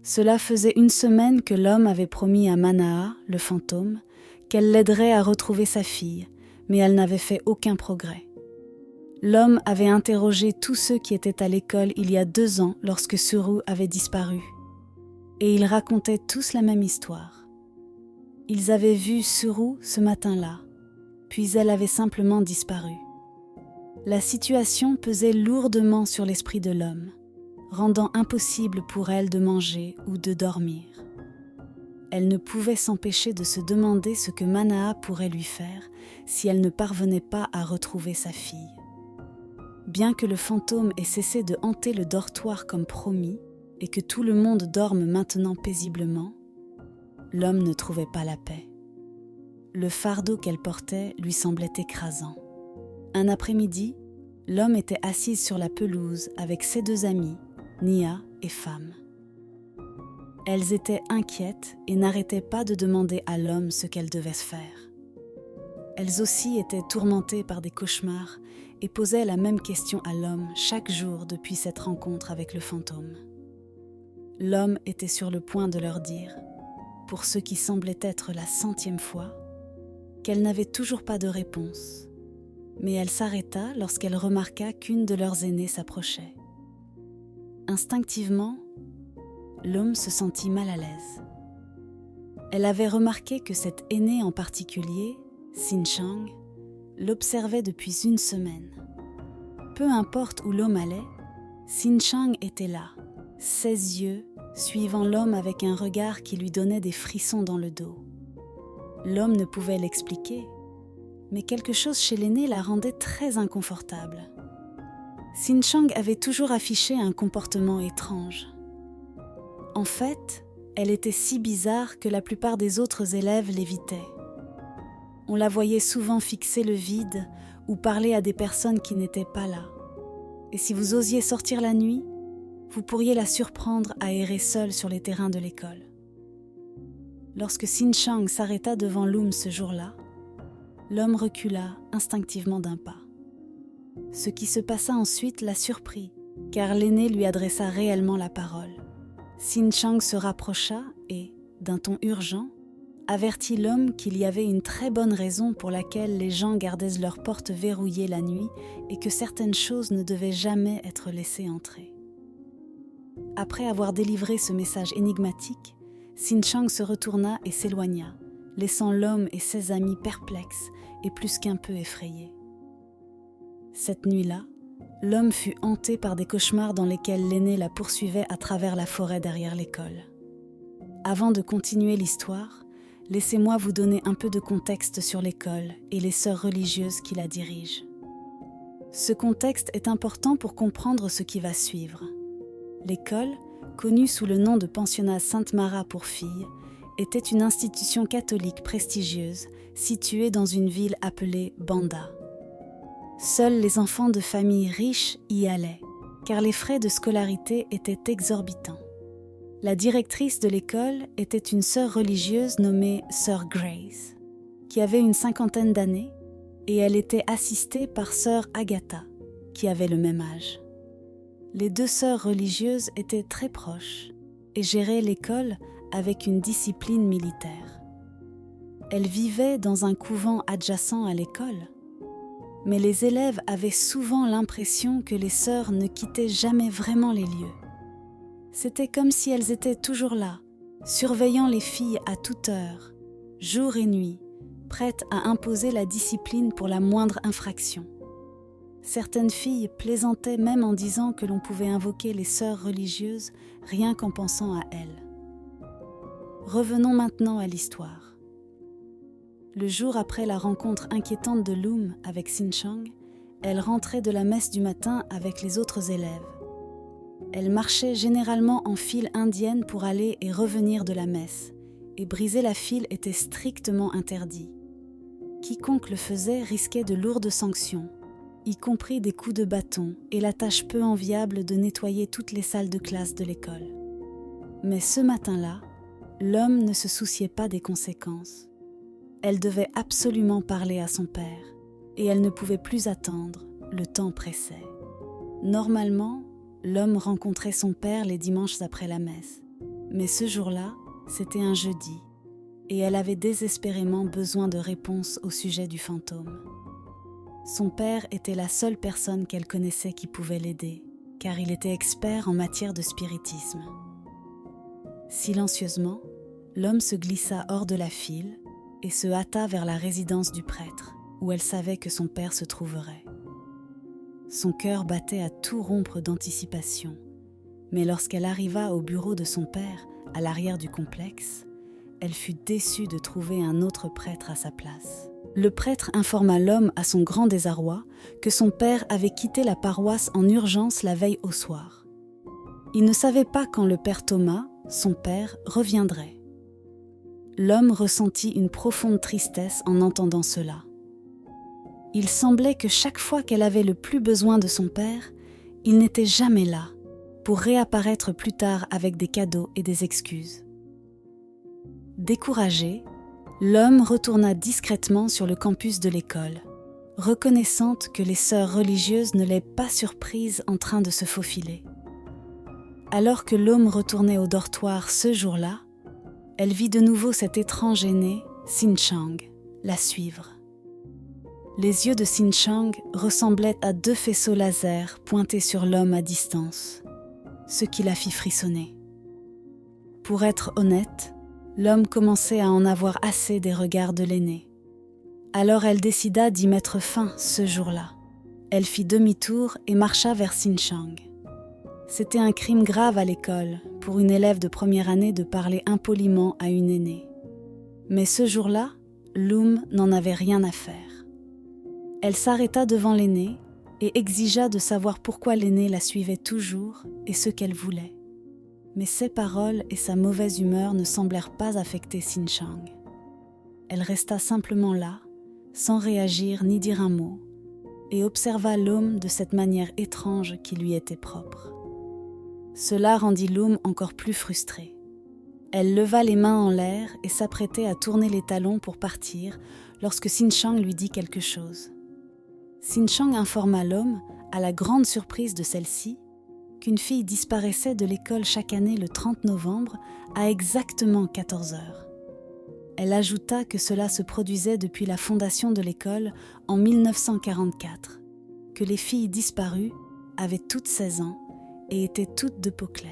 Cela faisait 1 semaine que l'homme avait promis à Mana'a, le fantôme, qu'elle l'aiderait à retrouver sa fille, mais elle n'avait fait aucun progrès. L'homme avait interrogé tous ceux qui étaient à l'école il y a 2 ans lorsque Suru avait disparu. Et ils racontaient tous la même histoire. Ils avaient vu Suru ce matin-là, puis elle avait simplement disparu. La situation pesait lourdement sur l'esprit de l'homme, rendant impossible pour elle de manger ou de dormir. Elle ne pouvait s'empêcher de se demander ce que Mana'a pourrait lui faire si elle ne parvenait pas à retrouver sa fille. Bien que le fantôme ait cessé de hanter le dortoir comme promis et que tout le monde dorme maintenant paisiblement, l'homme ne trouvait pas la paix. Le fardeau qu'elle portait lui semblait écrasant. Un après-midi, l'homme était assise sur la pelouse avec ses 2 amies, Nia et Femme. Elles étaient inquiètes et n'arrêtaient pas de demander à l'homme ce qu'elles devaient faire. Elles aussi étaient tourmentées par des cauchemars et posaient la même question à l'homme chaque jour depuis cette rencontre avec le fantôme. L'homme était sur le point de leur dire, pour ce qui semblait être la 100e fois, qu'elle n'avait toujours pas de réponse, mais elle s'arrêta lorsqu'elle remarqua qu'une de leurs aînées s'approchait. Instinctivement, l'homme se sentit mal à l'aise. Elle avait remarqué que cette aînée en particulier, Sin Chang, l'observait depuis 1 semaine. Peu importe où l'homme allait, Sin Chang était là, ses yeux suivant l'homme avec un regard qui lui donnait des frissons dans le dos. L'homme ne pouvait l'expliquer, mais quelque chose chez l'aînée la rendait très inconfortable. Sin Chang avait toujours affiché un comportement étrange. En fait, elle était si bizarre que la plupart des autres élèves l'évitaient. On la voyait souvent fixer le vide ou parler à des personnes qui n'étaient pas là. Et si vous osiez sortir la nuit, vous pourriez la surprendre à errer seule sur les terrains de l'école. Lorsque Sin Chang s'arrêta devant Loum ce jour-là, l'homme recula instinctivement d'un pas. Ce qui se passa ensuite la surprit, car l'aîné lui adressa réellement la parole. Sin Chang se rapprocha et, d'un ton urgent, avertit l'homme qu'il y avait une très bonne raison pour laquelle les gens gardaient leurs portes verrouillées la nuit et que certaines choses ne devaient jamais être laissées entrer. Après avoir délivré ce message énigmatique, Sin Chang se retourna et s'éloigna, laissant l'homme et ses amis perplexes et plus qu'un peu effrayés. Cette nuit-là, l'homme fut hanté par des cauchemars dans lesquels l'aîné la poursuivait à travers la forêt derrière l'école. Avant de continuer l'histoire, laissez-moi vous donner un peu de contexte sur l'école et les sœurs religieuses qui la dirigent. Ce contexte est important pour comprendre ce qui va suivre. L'école, connue sous le nom de pensionnat Sainte-Mara pour filles, était une institution catholique prestigieuse située dans une ville appelée Banda. Seuls les enfants de familles riches y allaient, car les frais de scolarité étaient exorbitants. La directrice de l'école était une sœur religieuse nommée Sœur Grace, qui avait une 50aine d'années, et elle était assistée par Sœur Agatha, qui avait le même âge. Les 2 sœurs religieuses étaient très proches et géraient l'école avec une discipline militaire. Elles vivaient dans un couvent adjacent à l'école, mais les élèves avaient souvent l'impression que les sœurs ne quittaient jamais vraiment les lieux. C'était comme si elles étaient toujours là, surveillant les filles à toute heure, jour et nuit, prêtes à imposer la discipline pour la moindre infraction. Certaines filles plaisantaient même en disant que l'on pouvait invoquer les sœurs religieuses rien qu'en pensant à elles. Revenons maintenant à l'histoire. Le jour après la rencontre inquiétante de Loum avec Sin Chang, elle rentrait de la messe du matin avec les autres élèves. Elle marchait généralement en file indienne pour aller et revenir de la messe, et briser la file était strictement interdit. Quiconque le faisait risquait de lourdes sanctions, y compris des coups de bâton et la tâche peu enviable de nettoyer toutes les salles de classe de l'école. Mais ce matin-là, l'homme ne se souciait pas des conséquences. Elle devait absolument parler à son père, et elle ne pouvait plus attendre, le temps pressait. Normalement, l'homme rencontrait son père les dimanches après la messe, Mais ce jour-là, c'était un jeudi, et elle avait désespérément besoin de réponses au sujet du fantôme. Son père était la seule personne qu'elle connaissait qui pouvait l'aider, car il était expert en matière de spiritisme. Silencieusement, l'homme se glissa hors de la file et se hâta vers la résidence du prêtre, où elle savait que son père se trouverait. Son cœur battait à tout rompre d'anticipation, mais lorsqu'elle arriva au bureau de son père, à l'arrière du complexe, elle fut déçue de trouver un autre prêtre à sa place. Le prêtre informa l'homme à son grand désarroi que son père avait quitté la paroisse en urgence la veille au soir. Il ne savait pas quand le père Thomas, son père, reviendrait. L'homme ressentit une profonde tristesse en entendant cela. Il semblait que chaque fois qu'elle avait le plus besoin de son père, il n'était jamais là, pour réapparaître plus tard avec des cadeaux et des excuses. Découragé, l'homme retourna discrètement sur le campus de l'école, reconnaissante que les sœurs religieuses ne l'aient pas surprise en train de se faufiler. Alors que l'homme retournait au dortoir ce jour-là, elle vit de nouveau cet étrange aîné, Sin Chang, la suivre. Les yeux de Sin Chang ressemblaient à 2 faisceaux laser pointés sur l'homme à distance, ce qui la fit frissonner. Pour être honnête, l'homme commençait à en avoir assez des regards de l'aîné. Alors elle décida d'y mettre fin ce jour-là. Elle fit demi-tour et marcha vers Sin Chang. C'était un crime grave à l'école pour une élève de première année de parler impoliment à une aînée. Mais ce jour-là, Lum n'en avait rien à faire. Elle s'arrêta devant l'aînée et exigea de savoir pourquoi l'aînée la suivait toujours et ce qu'elle voulait. Mais ses paroles et sa mauvaise humeur ne semblèrent pas affecter Sin Chang. Elle resta simplement là, sans réagir ni dire un mot, et observa l'homme de cette manière étrange qui lui était propre. Cela rendit l'homme encore plus frustrée. Elle leva les mains en l'air et s'apprêtait à tourner les talons pour partir lorsque Sin Chang lui dit quelque chose. Sin Chang informa l'homme, à la grande surprise de celle-ci, qu'une fille disparaissait de l'école chaque année le 30 novembre à exactement 14 heures. Elle ajouta que cela se produisait depuis la fondation de l'école en 1944, que les filles disparues avaient toutes 16 ans et étaient toutes de peau claire.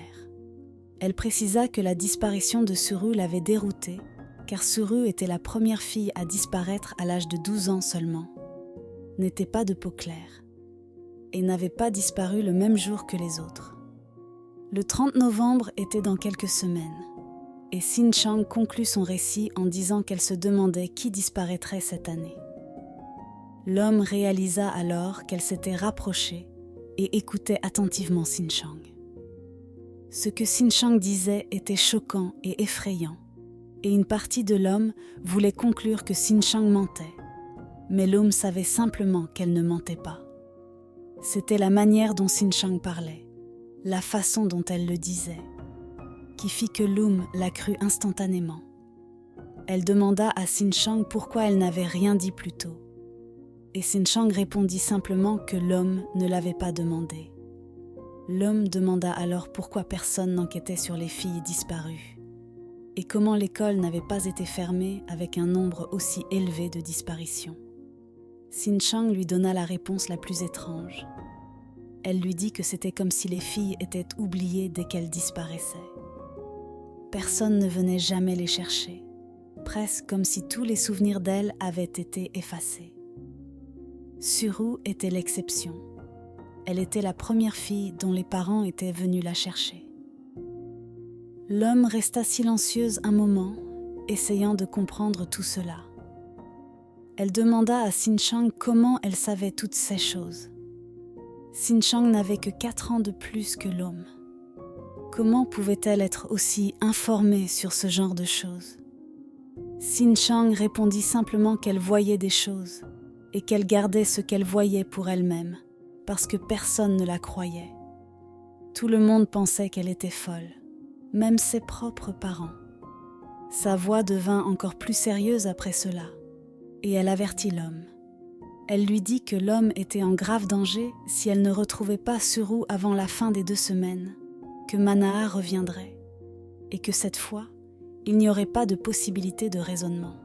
Elle précisa que la disparition de Suru l'avait déroutée, car Suru était la première fille à disparaître à l'âge de 12 ans seulement, n'était pas de peau claire, et n'avait pas disparu le même jour que les autres. Le 30 novembre était dans quelques semaines, et Sin Chang conclut son récit en disant qu'elle se demandait qui disparaîtrait cette année. L'homme réalisa alors qu'elle s'était rapprochée et écoutait attentivement Sin Chang. Ce que Sin Chang disait était choquant et effrayant, et une partie de l'homme voulait conclure que Sin Chang mentait, mais l'homme savait simplement qu'elle ne mentait pas. C'était la manière dont Sin Chang parlait, la façon dont elle le disait, qui fit que Lum la crut instantanément. Elle demanda à Sin Chang pourquoi elle n'avait rien dit plus tôt, et Sin Chang répondit simplement que l'homme ne l'avait pas demandé. L'homme demanda alors pourquoi personne n'enquêtait sur les filles disparues, et comment l'école n'avait pas été fermée avec un nombre aussi élevé de disparitions. Sin Chang lui donna la réponse la plus étrange. Elle lui dit que c'était comme si les filles étaient oubliées dès qu'elles disparaissaient. Personne ne venait jamais les chercher, presque comme si tous les souvenirs d'elles avaient été effacés. Suru était l'exception. Elle était la première fille dont les parents étaient venus la chercher. L'homme resta silencieuse un moment, essayant de comprendre tout cela. Elle demanda à Sin Chang comment elle savait toutes ces choses. Sin Chang n'avait que 4 ans de plus que l'homme. Comment pouvait-elle être aussi informée sur ce genre de choses? Sin Chang répondit simplement qu'elle voyait des choses et qu'elle gardait ce qu'elle voyait pour elle-même, parce que personne ne la croyait. Tout le monde pensait qu'elle était folle, même ses propres parents. Sa voix devint encore plus sérieuse après cela, et elle avertit l'homme. Elle lui dit que l'homme était en grave danger si elle ne retrouvait pas Suru avant la fin des 2 semaines, que Manaha reviendrait. et que cette fois, il n'y aurait pas de possibilité de raisonnement.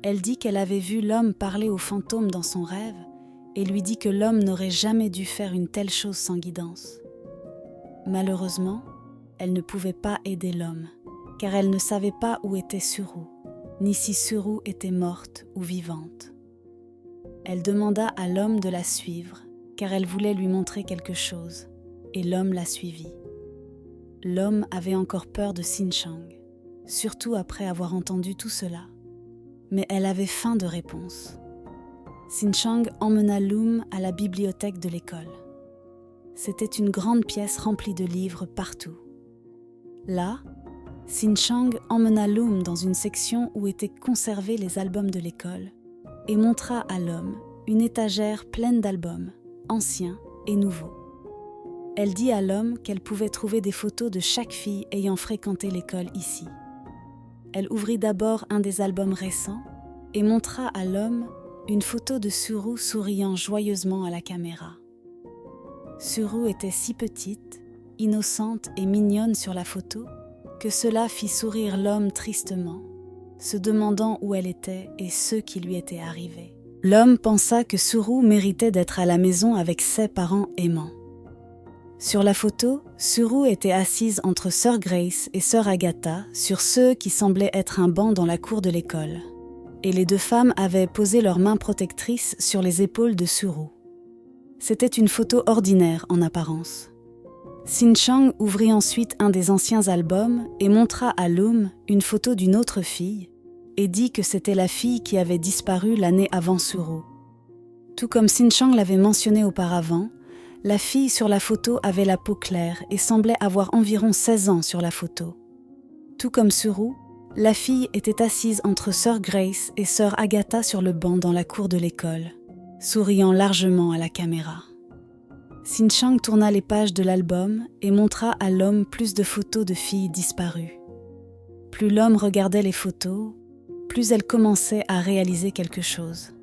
Elle dit qu'elle avait vu l'homme parler au fantôme dans son rêve et lui dit que l'homme n'aurait jamais dû faire une telle chose sans guidance. Malheureusement, elle ne pouvait pas aider l'homme, car elle ne savait pas où était Suru, ni si Suru était morte ou vivante. Elle demanda à l'homme de la suivre, car elle voulait lui montrer quelque chose, et l'homme la suivit. L'homme avait encore peur de Sinchang, surtout après avoir entendu tout cela, mais elle avait faim de réponses. Sinchang emmena Lum à la bibliothèque de l'école. C'était une grande pièce remplie de livres partout. Là, Sinchang emmena Lum dans une section où étaient conservés les albums de l'école et montra à l'homme une étagère pleine d'albums, anciens et nouveaux. Elle dit à l'homme qu'elle pouvait trouver des photos de chaque fille ayant fréquenté l'école ici. Elle ouvrit d'abord un des albums récents et montra à l'homme une photo de Suru souriant joyeusement à la caméra. Suru était si petite, innocente et mignonne sur la photo que cela fit sourire l'homme tristement, se demandant où elle était et ce qui lui était arrivé. L'homme pensa que Suru méritait d'être à la maison avec ses parents aimants. Sur la photo, Suru était assise entre sœur Grace et sœur Agatha sur ce qui semblait être un banc dans la cour de l'école, et les deux femmes avaient posé leurs mains protectrices sur les épaules de Suru. C'était une photo ordinaire en apparence. Sinchang ouvrit ensuite un des anciens albums et montra à Lum une photo d'une autre fille et dit que c'était la fille qui avait disparu l'année avant Suru. Tout comme Sinchang l'avait mentionné auparavant, la fille sur la photo avait la peau claire et semblait avoir environ 16 ans sur la photo. Tout comme Suru, la fille était assise entre sœur Grace et sœur Agatha sur le banc dans la cour de l'école, souriant largement à la caméra. Sinchang tourna les pages de l'album et montra à l'homme plus de photos de filles disparues. Plus l'homme regardait les photos, plus elle commençait à réaliser quelque chose.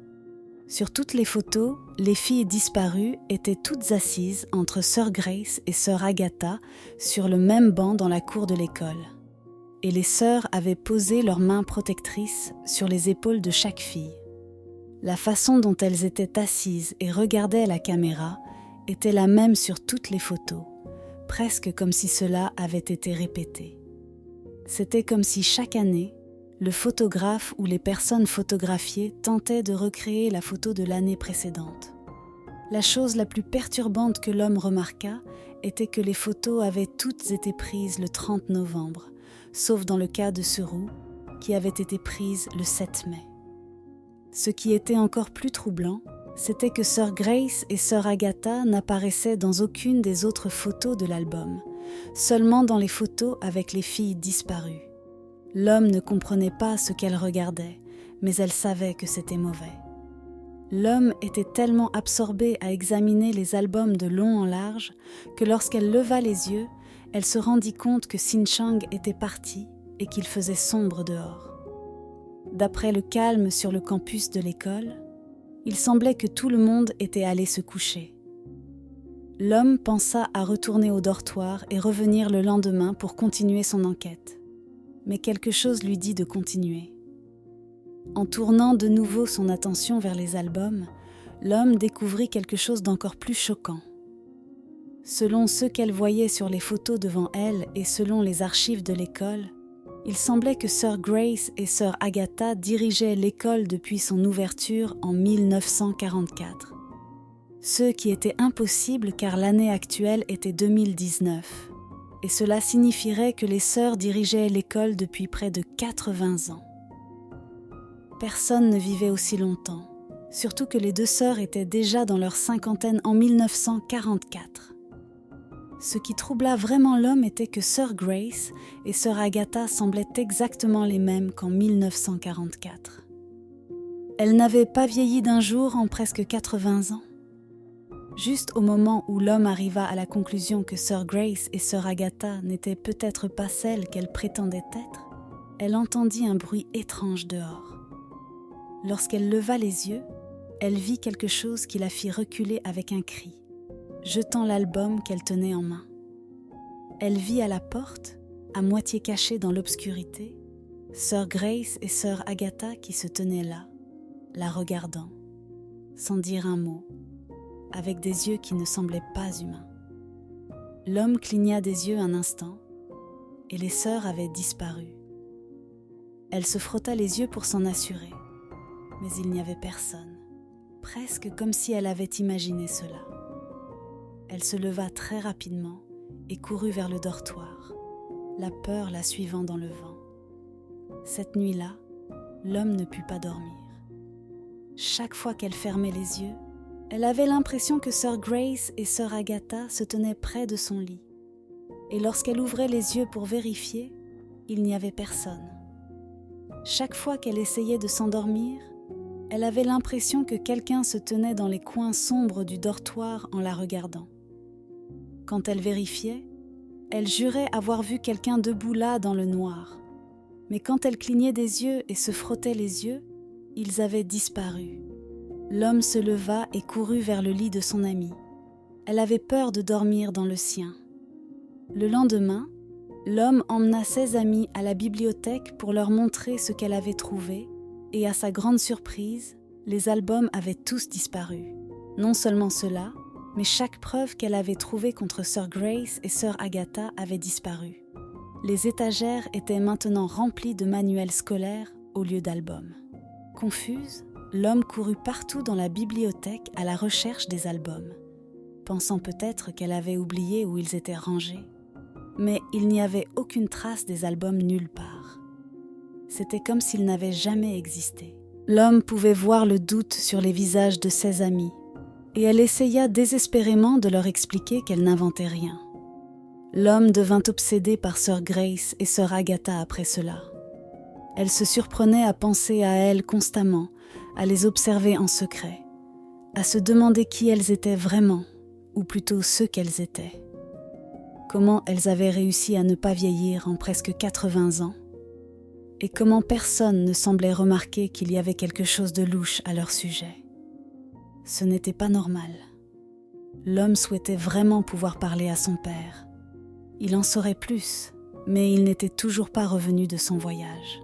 Sur toutes les photos, les filles disparues étaient toutes assises entre sœur Grace et sœur Agatha sur le même banc dans la cour de l'école. Et les sœurs avaient posé leurs mains protectrices sur les épaules de chaque fille. La façon dont elles étaient assises et regardaient la caméra était la même sur toutes les photos, presque comme si cela avait été répété. C'était comme si chaque année, le photographe ou les personnes photographiées tentaient de recréer la photo de l'année précédente. La chose la plus perturbante que l'homme remarqua était que les photos avaient toutes été prises le 30 novembre, sauf dans le cas de Suru, qui avait été prise le 7 mai. Ce qui était encore plus troublant, c'était que sœur Grace et sœur Agatha n'apparaissaient dans aucune des autres photos de l'album, seulement dans les photos avec les filles disparues. L'homme ne comprenait pas ce qu'elle regardait, mais elle savait que c'était mauvais. L'homme était tellement absorbé à examiner les albums de long en large que lorsqu'elle leva les yeux, elle se rendit compte que Sinchang était parti et qu'il faisait sombre dehors. D'après le calme sur le campus de l'école, il semblait que tout le monde était allé se coucher. L'homme pensa à retourner au dortoir et revenir le lendemain pour continuer son enquête. Mais quelque chose lui dit de continuer. En tournant de nouveau son attention vers les albums, l'homme découvrit quelque chose d'encore plus choquant. Selon ce qu'elle voyait sur les photos devant elle et selon les archives de l'école, il semblait que sœur Grace et sœur Agatha dirigeaient l'école depuis son ouverture en 1944. Ce qui était impossible car l'année actuelle était 2019. Et cela signifierait que les sœurs dirigeaient l'école depuis près de 80 ans. Personne ne vivait aussi longtemps, surtout que les deux sœurs étaient déjà dans leur cinquantaine en 1944. Ce qui troubla vraiment l'homme était que sœur Grace et sœur Agatha semblaient exactement les mêmes qu'en 1944. Elles n'avaient pas vieilli d'un jour en presque 80 ans. Juste au moment où l'homme arriva à la conclusion que sœur Grace et sœur Agatha n'étaient peut-être pas celles qu'elle prétendait être, elle entendit un bruit étrange dehors. Lorsqu'elle leva les yeux, elle vit quelque chose qui la fit reculer avec un cri, jetant l'album qu'elle tenait en main. Elle vit à la porte à moitié cachées dans l'obscurité, sœur Grace et sœur Agatha qui se tenaient là, la regardant, sans dire un mot, avec des yeux qui ne semblaient pas humains. L'homme cligna des yeux un instant, et les sœurs avaient disparu. Elle se frotta les yeux pour s'en assurer, mais il n'y avait personne, presque comme si elle avait imaginé cela. Elle se leva très rapidement et courut vers le dortoir, la peur la suivant dans le vent. Cette nuit-là, l'homme ne put pas dormir. Chaque fois qu'elle fermait les yeux, elle avait l'impression que sœur Grace et sœur Agatha se tenaient près de son lit. Et lorsqu'elle ouvrait les yeux pour vérifier, il n'y avait personne. Chaque fois qu'elle essayait de s'endormir, elle avait l'impression que quelqu'un se tenait dans les coins sombres du dortoir en la regardant. Quand elle vérifiait, elle jurait avoir vu quelqu'un debout là dans le noir. Mais quand elle clignait des yeux et se frottait les yeux, ils avaient disparu. L'homme se leva et courut vers le lit de son amie. Elle avait peur de dormir dans le sien. Le lendemain, l'homme emmena ses amis à la bibliothèque pour leur montrer ce qu'elle avait trouvé, et à sa grande surprise, les albums avaient tous disparu. Non seulement cela, mais chaque preuve qu'elle avait trouvée contre sœur Grace et sœur Agatha avait disparu. Les étagères étaient maintenant remplies de manuels scolaires au lieu d'albums. Confuse, l'homme courut partout dans la bibliothèque à la recherche des albums, pensant peut-être qu'elle avait oublié où ils étaient rangés. Mais il n'y avait aucune trace des albums nulle part. C'était comme s'ils n'avaient jamais existé. L'homme pouvait voir le doute sur les visages de ses amis, et elle essaya désespérément de leur expliquer qu'elle n'inventait rien. L'homme devint obsédé par sœur Grace et sœur Agatha après cela. Elle se surprenait à penser à elles constamment, à les observer en secret, à se demander qui elles étaient vraiment, ou plutôt ce qu'elles étaient. Comment elles avaient réussi à ne pas vieillir en presque 80 ans, et comment personne ne semblait remarquer qu'il y avait quelque chose de louche à leur sujet. Ce n'était pas normal. L'homme souhaitait vraiment pouvoir parler à son père. Il en saurait plus, mais il n'était toujours pas revenu de son voyage.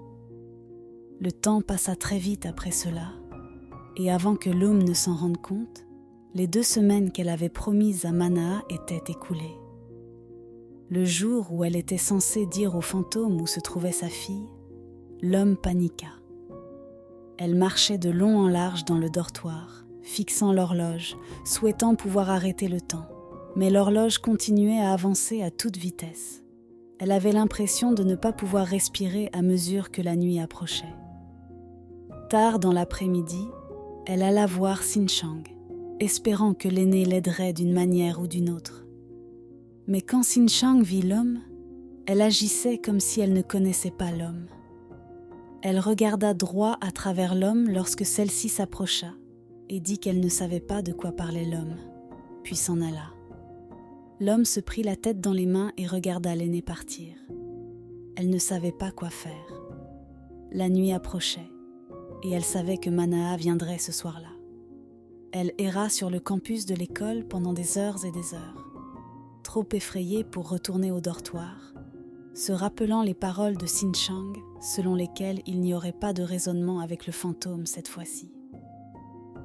Le temps passa très vite après cela, et avant que l'homme ne s'en rende compte, les 2 semaines qu'elle avait promises à Manaha étaient écoulées. Le jour où elle était censée dire au fantôme où se trouvait sa fille, l'homme paniqua. Elle marchait de long en large dans le dortoir, fixant l'horloge, souhaitant pouvoir arrêter le temps. Mais l'horloge continuait à avancer à toute vitesse. Elle avait l'impression de ne pas pouvoir respirer à mesure que la nuit approchait. Tard dans l'après-midi, elle alla voir Xinchang, espérant que l'aîné l'aiderait d'une manière ou d'une autre. Mais quand Xinchang vit l'homme, elle agissait comme si elle ne connaissait pas l'homme. Elle regarda droit à travers l'homme lorsque celle-ci s'approcha et dit qu'elle ne savait pas de quoi parlait l'homme, puis s'en alla. L'homme se prit la tête dans les mains et regarda l'aîné partir. Elle ne savait pas quoi faire. La nuit approchait, et elle savait que Manaha viendrait ce soir-là. Elle erra sur le campus de l'école pendant des heures et des heures, trop effrayée pour retourner au dortoir, se rappelant les paroles de Xinchang, selon lesquelles il n'y aurait pas de raisonnement avec le fantôme cette fois-ci.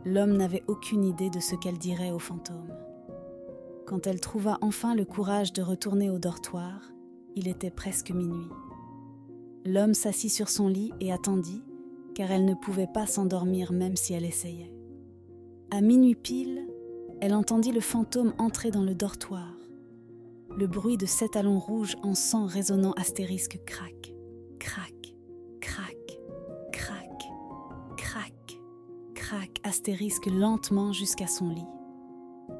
L'homme n'avait aucune idée de ce qu'elle dirait au fantôme. Quand elle trouva enfin le courage de retourner au dortoir, il était presque minuit. L'homme s'assit sur son lit et attendit, car elle ne pouvait pas s'endormir même si elle essayait. À minuit pile, elle entendit le fantôme entrer dans le dortoir. Le bruit de 7 talons rouges en sang résonnant astérisque crac, crac, crac, crac, crac, crac astérisque lentement jusqu'à son lit.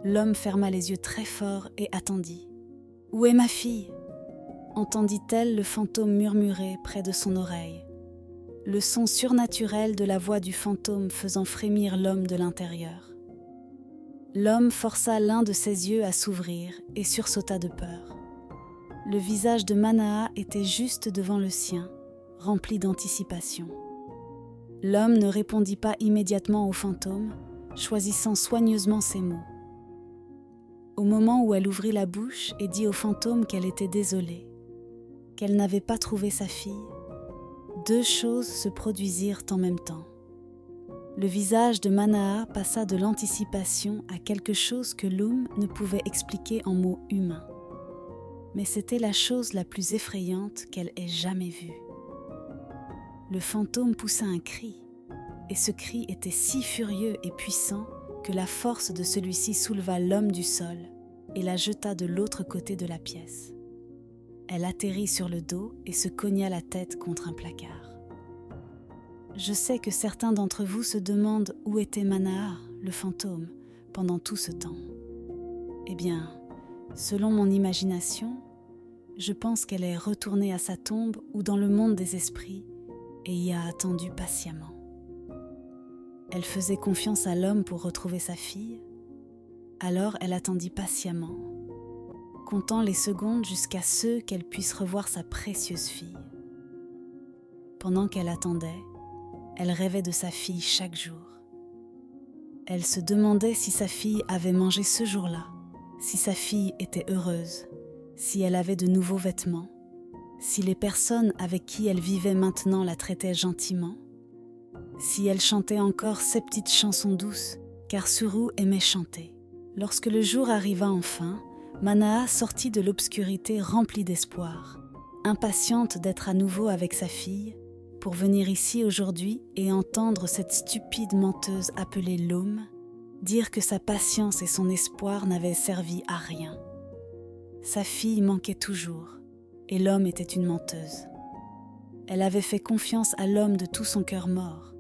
L'homme ferma les yeux très fort et attendit. « Où est ma fille ?» entendit-elle le fantôme murmurer près de son oreille. Le son surnaturel de la voix du fantôme faisant frémir l'homme de l'intérieur. L'homme força l'un de ses yeux à s'ouvrir et sursauta de peur. Le visage de Manaha était juste devant le sien, rempli d'anticipation. L'homme ne répondit pas immédiatement au fantôme, choisissant soigneusement ses mots. Au moment où elle ouvrit la bouche et dit au fantôme qu'elle était désolée, qu'elle n'avait pas trouvé sa fille, deux choses se produisirent en même temps. Le visage de Manaha passa de l'anticipation à quelque chose que Lum ne pouvait expliquer en mots humains. Mais c'était la chose la plus effrayante qu'elle ait jamais vue. Le fantôme poussa un cri, et ce cri était si furieux et puissant que la force de celui-ci souleva l'homme du sol et la jeta de l'autre côté de la pièce. Elle atterrit sur le dos et se cogna la tête contre un placard. Je sais que certains d'entre vous se demandent où était Manaha, le fantôme, pendant tout ce temps. Eh bien, selon mon imagination, je pense qu'elle est retournée à sa tombe ou dans le monde des esprits et y a attendu patiemment. Elle faisait confiance à l'homme pour retrouver sa fille, alors elle attendit patiemment, comptant les secondes jusqu'à ce qu'elle puisse revoir sa précieuse fille. Pendant qu'elle attendait, elle rêvait de sa fille chaque jour. Elle se demandait si sa fille avait mangé ce jour-là, si sa fille était heureuse, si elle avait de nouveaux vêtements, si les personnes avec qui elle vivait maintenant la traitaient gentiment, si elle chantait encore ses petites chansons douces, car Suru aimait chanter. Lorsque le jour arriva enfin, Manaha sortit de l'obscurité remplie d'espoir, impatiente d'être à nouveau avec sa fille, pour venir ici aujourd'hui et entendre cette stupide menteuse appelée Lum dire que sa patience et son espoir n'avaient servi à rien. Sa fille manquait toujours, et l'homme était une menteuse. Elle avait fait confiance à l'homme de tout son cœur mort,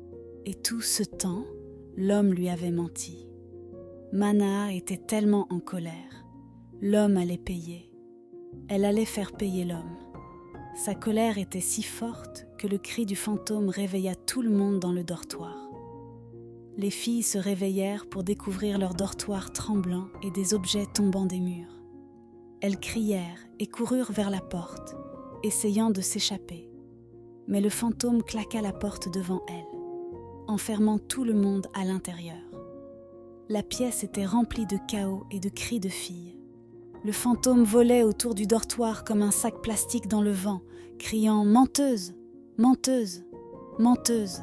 et tout ce temps, l'homme lui avait menti. Manaha était tellement en colère. L'homme allait payer. Elle allait faire payer l'homme. Sa colère était si forte que le cri du fantôme réveilla tout le monde dans le dortoir. Les filles se réveillèrent pour découvrir leur dortoir tremblant et des objets tombant des murs. Elles crièrent et coururent vers la porte, essayant de s'échapper. Mais le fantôme claqua la porte devant elles, enfermant tout le monde à l'intérieur. La pièce était remplie de chaos et de cris de filles. Le fantôme volait autour du dortoir comme un sac plastique dans le vent, criant « Menteuse, menteuse, menteuse !»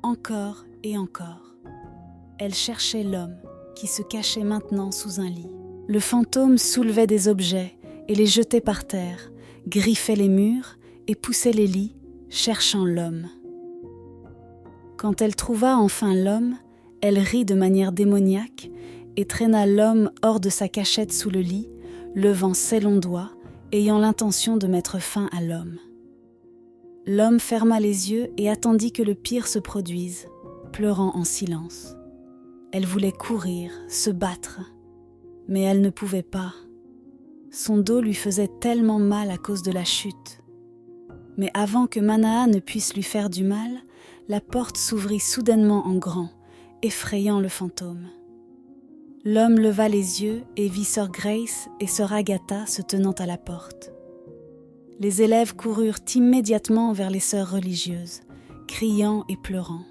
encore et encore. Elle cherchait l'homme qui se cachait maintenant sous un lit. Le fantôme soulevait des objets et les jetait par terre, griffait les murs et poussait les lits, cherchant l'homme. Quand elle trouva enfin l'homme, elle rit de manière démoniaque et traîna l'homme hors de sa cachette sous le lit, levant ses longs doigts, ayant l'intention de mettre fin à l'homme. L'homme ferma les yeux et attendit que le pire se produise, pleurant en silence. Elle voulait courir, se battre, mais elle ne pouvait pas. Son dos lui faisait tellement mal à cause de la chute. Mais avant que Manaha ne puisse lui faire du mal, la porte s'ouvrit soudainement en grand, effrayant le fantôme. L'homme leva les yeux et vit sœur Grace et sœur Agatha se tenant à la porte. Les élèves coururent immédiatement vers les sœurs religieuses, criant et pleurant.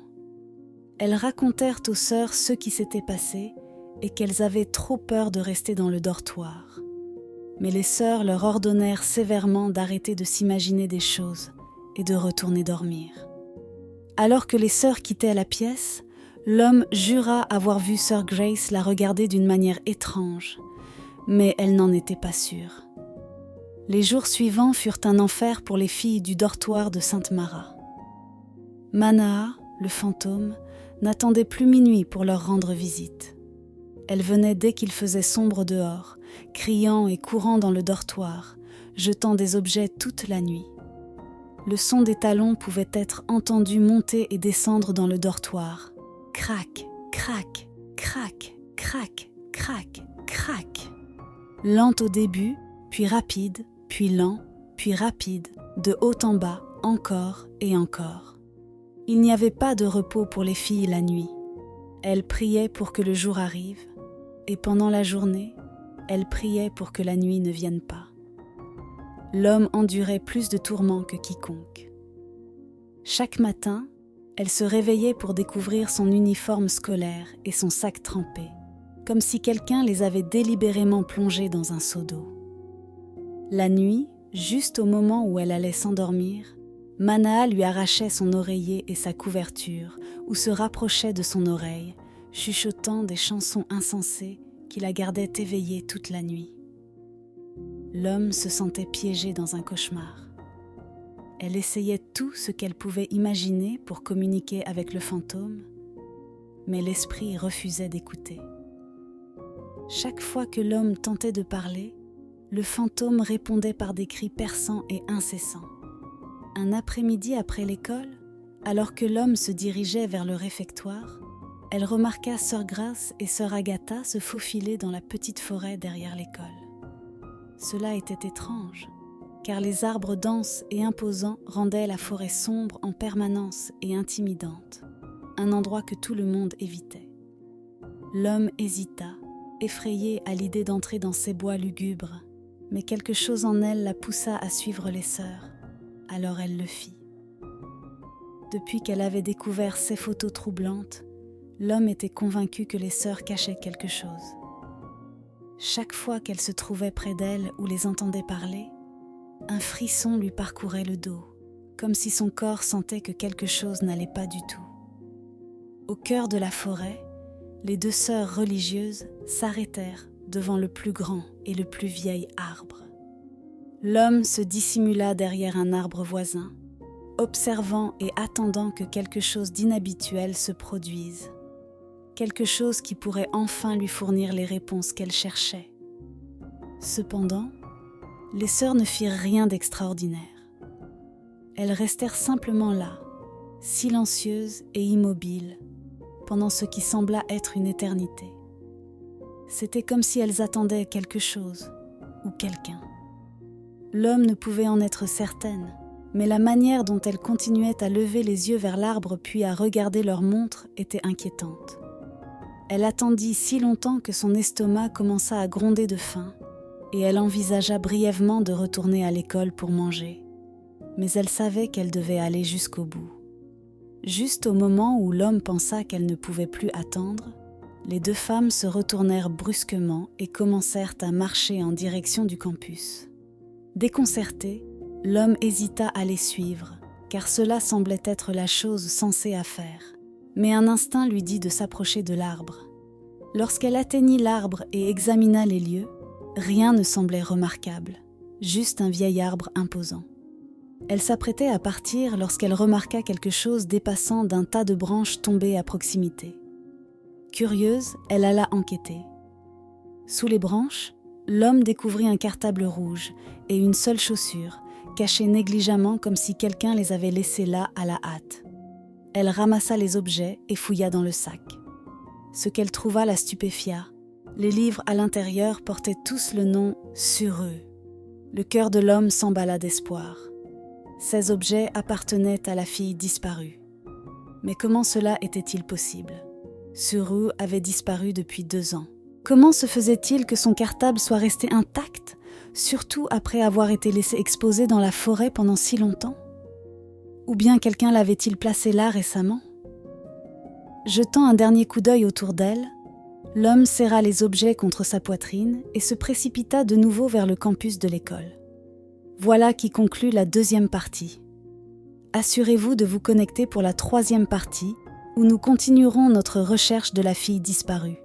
Elles racontèrent aux sœurs ce qui s'était passé et qu'elles avaient trop peur de rester dans le dortoir. Mais les sœurs leur ordonnèrent sévèrement d'arrêter de s'imaginer des choses et de retourner dormir. Alors que les sœurs quittaient la pièce, l'homme jura avoir vu sœur Grace la regarder d'une manière étrange, mais elle n'en était pas sûre. Les jours suivants furent un enfer pour les filles du dortoir de Sainte-Mara. Manaha, le fantôme, n'attendait plus minuit pour leur rendre visite. Elle venait dès qu'il faisait sombre dehors, criant et courant dans le dortoir, jetant des objets toute la nuit. Le son des talons pouvait être entendu monter et descendre dans le dortoir. Crac, crac, crac, crac, crac, crac. Lente au début, puis rapide, puis lent, puis rapide, de haut en bas, encore et encore. Il n'y avait pas de repos pour les filles la nuit. Elles priaient pour que le jour arrive, et pendant la journée, elles priaient pour que la nuit ne vienne pas. L'homme endurait plus de tourments que quiconque. Chaque matin, elle se réveillait pour découvrir son uniforme scolaire et son sac trempé, comme si quelqu'un les avait délibérément plongés dans un seau d'eau. La nuit, Juste au moment où elle allait s'endormir, Manaa lui arrachait son oreiller et sa couverture, ou se rapprochait de son oreille, chuchotant des chansons insensées qui la gardaient éveillée toute la nuit. L'homme se sentait piégé dans un cauchemar. Elle essayait tout ce qu'elle pouvait imaginer pour communiquer avec le fantôme, mais l'esprit refusait d'écouter. Chaque fois que l'homme tentait de parler, le fantôme répondait par des cris perçants et incessants. Un après-midi après l'école, alors que l'homme se dirigeait vers le réfectoire, elle remarqua Sœur Grâce et Sœur Agatha se faufiler dans la petite forêt derrière l'école. Cela était étrange, car les arbres denses et imposants rendaient la forêt sombre en permanence et intimidante, un endroit que tout le monde évitait. L'homme hésita, effrayé à l'idée d'entrer dans ces bois lugubres, mais quelque chose en elle la poussa à suivre les sœurs, alors elle le fit. Depuis qu'elle avait découvert ces photos troublantes, l'homme était convaincu que les sœurs cachaient quelque chose. Chaque fois qu'elle se trouvait près d'elles ou les entendait parler, un frisson lui parcourait le dos, comme si son corps sentait que quelque chose n'allait pas du tout. Au cœur de la forêt, les deux sœurs religieuses s'arrêtèrent devant le plus grand et le plus vieil arbre. L'homme se dissimula derrière un arbre voisin, observant et attendant que quelque chose d'inhabituel se produise, quelque chose qui pourrait enfin lui fournir les réponses qu'elle cherchait. Cependant, les sœurs ne firent rien d'extraordinaire. Elles restèrent simplement là, silencieuses et immobiles, pendant ce qui sembla être une éternité. C'était comme si elles attendaient quelque chose ou quelqu'un. L'homme ne pouvait en être certaine, mais la manière dont elles continuaient à lever les yeux vers l'arbre puis à regarder leur montre était inquiétante. Elle attendit si longtemps que son estomac commença à gronder de faim, et elle envisagea brièvement de retourner à l'école pour manger. Mais elle savait qu'elle devait aller jusqu'au bout. Juste au moment où l'homme pensa qu'elle ne pouvait plus attendre, les deux femmes se retournèrent brusquement et commencèrent à marcher en direction du campus. Déconcerté, l'homme hésita à les suivre, car cela semblait être la chose sensée à faire. Mais un instinct lui dit de s'approcher de l'arbre. Lorsqu'elle atteignit l'arbre et examina les lieux, rien ne semblait remarquable, juste un vieil arbre imposant. Elle s'apprêtait à partir lorsqu'elle remarqua quelque chose dépassant d'un tas de branches tombées à proximité. Curieuse, elle alla enquêter. Sous les branches, l'homme découvrit un cartable rouge et une seule chaussure, cachée négligemment comme si quelqu'un les avait laissés là à la hâte. Elle ramassa les objets et fouilla dans le sac. Ce qu'elle trouva la stupéfia. Les livres à l'intérieur portaient tous le nom « Sur eux ». Le cœur de l'homme s'emballa d'espoir. Ces objets appartenaient à la fille disparue. Mais comment cela était-il possible ? Suru avait disparu depuis 2 ans. Comment se faisait-il que son cartable soit resté intact, surtout après avoir été laissé exposé dans la forêt pendant si longtemps ? Ou bien quelqu'un l'avait-il placé là récemment ? Jetant un dernier coup d'œil autour d'elle, l'homme serra les objets contre sa poitrine et se précipita de nouveau vers le campus de l'école. Voilà qui conclut la 2e partie. Assurez-vous de vous connecter pour la 3e partie, où nous continuerons notre recherche de la fille disparue.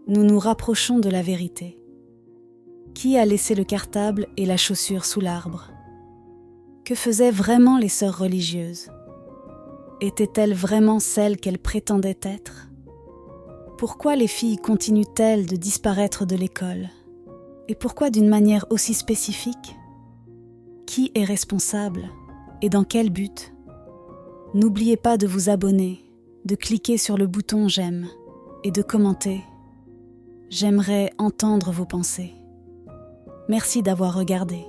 Nous nous rapprochons de la vérité. Qui a laissé le cartable et la chaussure sous l'arbre ? Que faisaient vraiment les sœurs religieuses ? Étaient-elles vraiment celles qu'elles prétendaient être ? Pourquoi les filles continuent-elles de disparaître de l'école ? Et pourquoi d'une manière aussi spécifique ? Qui est responsable ? Et dans quel but ? N'oubliez pas de vous abonner, de cliquer sur le bouton j'aime et de commenter. J'aimerais entendre vos pensées. Merci d'avoir regardé.